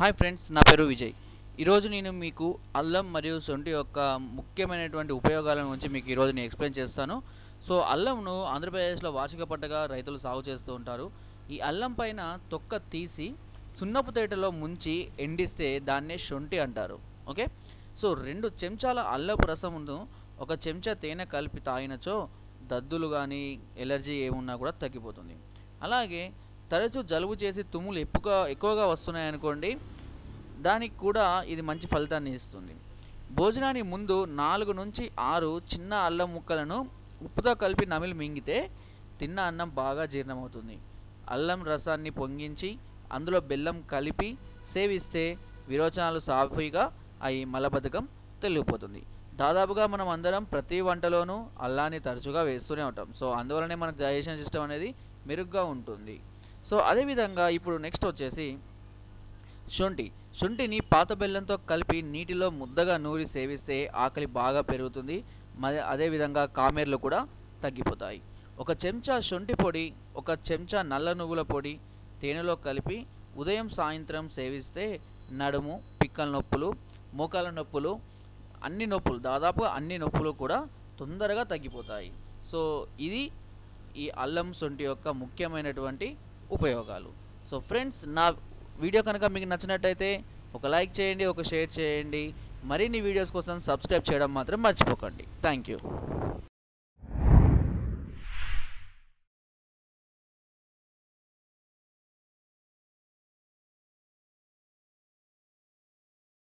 Hi friends, నా పేరు విజయ్. ఈరోజు నేను మీకు అల్లం మరియు సొంటి యొక్క ముఖ్యమైనటువంటి ఉపయోగాల గురించి మీకు ఈరోజు నేను ఎక్స్ప్లెయిన్ చేస్తాను. సో అల్లంను ఆంధ్రప్రదేశ్లో వార్షిక పంటగా రైతులు సాగు చేస్తూ ఉంటారు. ఈ అల్లం పైన తొక్క తీసి సున్నపు తేటలో ముంచి ఎండిస్తే దాన్నే శొంఠి అంటారు. ఓకే, సో 2 చెంచాల అల్లపు రసమును 1 చెంచా తేనె కలిపి తాగినచో దద్దులు కానీ ఎలర్జీ ఏమున్నా కూడా తగ్గిపోతుంది. అలాగే తరచూ జలుబు చేసి తుమ్ములు ఎక్కువగా వస్తున్నాయనుకోండి, దానికి కూడా ఇది మంచి ఫలితాన్ని ఇస్తుంది. భోజనానికి ముందు 4 నుంచి 6 చిన్న అల్లం ముక్కలను ఉప్పుతో కలిపి నమిలి మింగితే తిన్న అన్నం బాగా జీర్ణమవుతుంది. అల్లం రసాన్ని పొంగించి అందులో బెల్లం కలిపి సేవిస్తే విరోచనాలు సాఫీగా అయి మలబద్ధకం తొలగిపోతుంది. దాదాపుగా మనం అందరం ప్రతి వంటలోనూ అల్లాన్ని తరచుగా వేస్తూనే ఉంటాం. సో అందువలనే మనకు డైజెషన్ సిస్టమ్ అనేది మెరుగ్గా ఉంటుంది. సో అదేవిధంగా ఇప్పుడు నెక్స్ట్ వచ్చేసి శొంఠిని పాత బెల్లంతో కలిపి నీటిలో ముద్దగా నూరి సేవిస్తే ఆకలి బాగా పెరుగుతుంది. అదేవిధంగా కామెర్లు కూడా తగ్గిపోతాయి. 1 చెంచా శొంఠి పొడి 1 చెంచా నల్ల నువ్వుల పొడి తేనెలో కలిపి ఉదయం సాయంత్రం సేవిస్తే నడుము, పిక్కల నొప్పులు, మోకాల నొప్పులు, దాదాపుగా అన్ని నొప్పులు కూడా తొందరగా తగ్గిపోతాయి. సో ఇది ఈ అల్లం సొంటి యొక్క ముఖ్యమైనటువంటి ఉపయోగాలు. సో ఫ్రెండ్స్, నా వీడియో కనుక మీకు నచ్చినట్టయితే ఒక లైక్ చేయండి, ఒక షేర్ చేయండి. మరిన్ని వీడియోస్ కోసం సబ్స్క్రైబ్ చేయడం మాత్రం మర్చిపోకండి. Thank you.